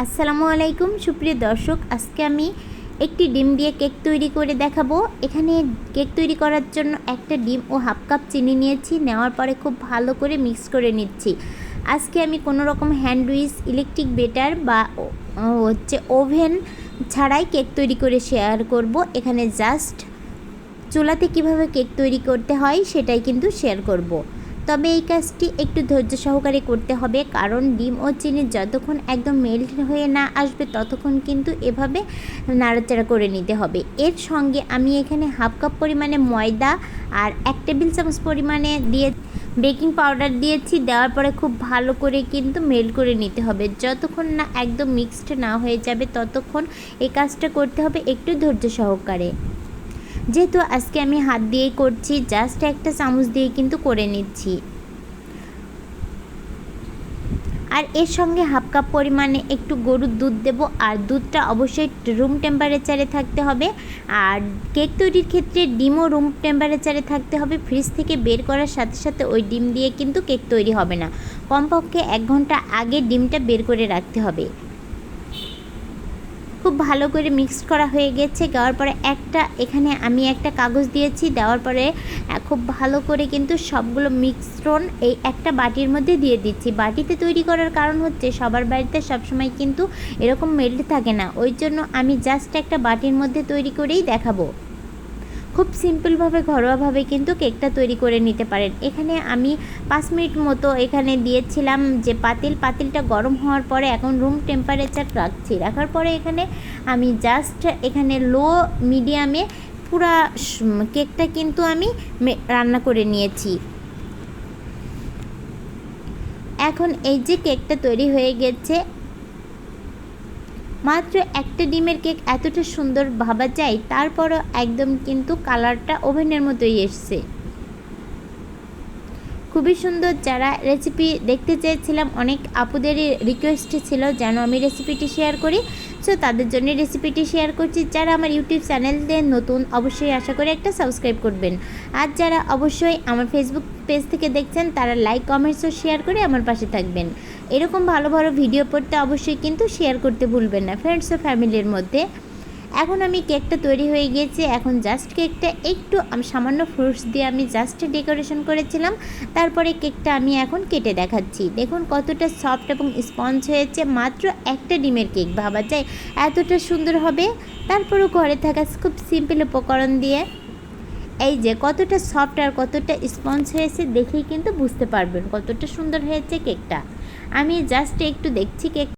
আসসালামু আলাইকুম সুপ্রিয় দর্শক, আজকে আমি একটি ডিম দিয়ে কেক তৈরি করে দেখাবো। এখানে কেক তৈরি করার জন্য একটা ডিম ও হাফ কাপ চিনি নিয়েছি। নেওয়ার পরে খুব ভালো করে মিক্স করে নিচ্ছি। আজকে আমি কোনো রকম হ্যান্ড উইচ, ইলেকট্রিক বেটার বা ওভেন ছাড়াই কেক তৈরি করে শেয়ার করব। এখানে জাস্ট চুলাতে কিভাবে কেক তৈরি করতে হয় সেটাই কিন্তু শেয়ার করব। তবে এই কাজটি একটু ধৈর্য সহকারে করতে হবে, কারণ ডিম ও চিনি যতক্ষণ একদম মেল্ট হয়ে না আসবে ততক্ষণ কিন্তু এভাবে নাড়াচাড়া করে নিতে হবে। এর সঙ্গে আমি এখানে হাফ কাপ পরিমাণে ময়দা আর 1 টেবিল চামচ পরিমাণে দিয়ে বেকিং পাউডার দিয়েছি। দেওয়ার পরে খুব ভালো করে কিন্তু মেল্ট করে নিতে হবে। যতক্ষণ না একদম মিক্সড না হয়ে যাবে ততক্ষণ এই কাজটা করতে হবে একটু ধৈর্য সহকারে। যেহেতু আজকে আমি হাত দিয়েই করছি, জাস্ট একটা চামচ দিয়ে কিন্তু করে নিচ্ছি। আর এর সঙ্গে হাফ কাপ পরিমাণে একটু গরুর দুধ দেব, আর দুধটা অবশ্যই রুম টেম্পারেচারে থাকতে হবে। আর কেক তৈরির ক্ষেত্রে ডিমও রুম টেম্পারেচারে থাকতে হবে। ফ্রিজ থেকে বের করার সাথে সাথে ওই ডিম দিয়ে কিন্তু কেক তৈরি হবে না। কমপক্ষে 1 ঘন্টা আগে ডিমটা বের করে রাখতে হবে। খুব ভালো করে মিক্সড করা হয়ে গেছে। দেওয়ার পরে এখানে আমি একটা কাগজ দিয়েছি। দেওয়ার পরে খুব ভালো করে কিন্তু সবগুলো মিশ্রণ এই একটা বাটির মধ্যে দিয়ে দিচ্ছি। বাটিতে তৈরি করার কারণ হচ্ছে সবার বাড়িতে সবসময় কিন্তু এরকম মেল্ট থাকে না, ওই জন্য আমি জাস্ট একটা বাটির মধ্যে তৈরি করেই দেখাবো। খুব সিম্পলভাবে ঘরোয়াভাবে কিন্তু কেকটা তৈরি করে নিতে পারেন। এখানে আমি 5 মিনিট মতো এখানে দিয়েছিলাম যে পাতিলটা গরম হওয়ার পরে এখন রুম টেম্পারেচার রাখার পরে এখানে আমি জাস্ট এখানে লো মিডিয়ামে পুরা কেকটা কিন্তু আমি রান্না করে নিয়েছি। এখন এই যে কেকটা তৈরি হয়ে গেছে, মাত্র একটা ডিমের কেক এতটা সুন্দর ভাবা যায়, তারপরও একদম কিন্তু কালারটা ওভেনের মতোই এসছে। খুবই সুন্দর। যারা রেসিপি দেখতে চেয়েছিলাম, অনেক আপুদেরই রিকোয়েস্ট ছিল যেন আমি রেসিপিটি শেয়ার করি, সো তাদের জন্য রেসিপিটি শেয়ার করছি। যারা আমার ইউটিউব চ্যানেলে নতুন, অবশ্যই আশা করি একটা সাবস্ক্রাইব করবেন। আর যারা অবশ্যই আমার ফেসবুক পেজ থেকে দেখছেন তারা লাইক, কমেন্টস ও শেয়ার করে আমার পাশে থাকবেন। এরকম ভালো ভালো ভিডিও পড়তে অবশ্যই কিন্তু শেয়ার করতে ভুলবেন না ফ্রেন্ডস ও ফ্যামিলির মধ্যে। এখন আমি কেকটা তৈরি হয়ে গিয়েছে। এখন জাস্ট কেকটা একটু সামান্য ফ্রুটস দিয়ে আমি জাস্ট ডেকোরেশন করেছিলাম। তারপরে কেকটা আমি এখন কেটে দেখাচ্ছি। দেখুন কতটা সফট এবং স্পঞ্জ হয়েছে। মাত্র একটা ডিমের কেক, ভাবা যায় এতটা সুন্দর হবে। তারপরেও ঘরে থাকা খুব সিম্পল উপকরণ দিয়ে এই যে কতটা সফট আর কতটা স্পঞ্জ হয়েছে দেখেই কিন্তু বুঝতে পারবেন কতটা সুন্দর হয়েছে কেকটা। আমি জাস্ট একটু দেখছি কেক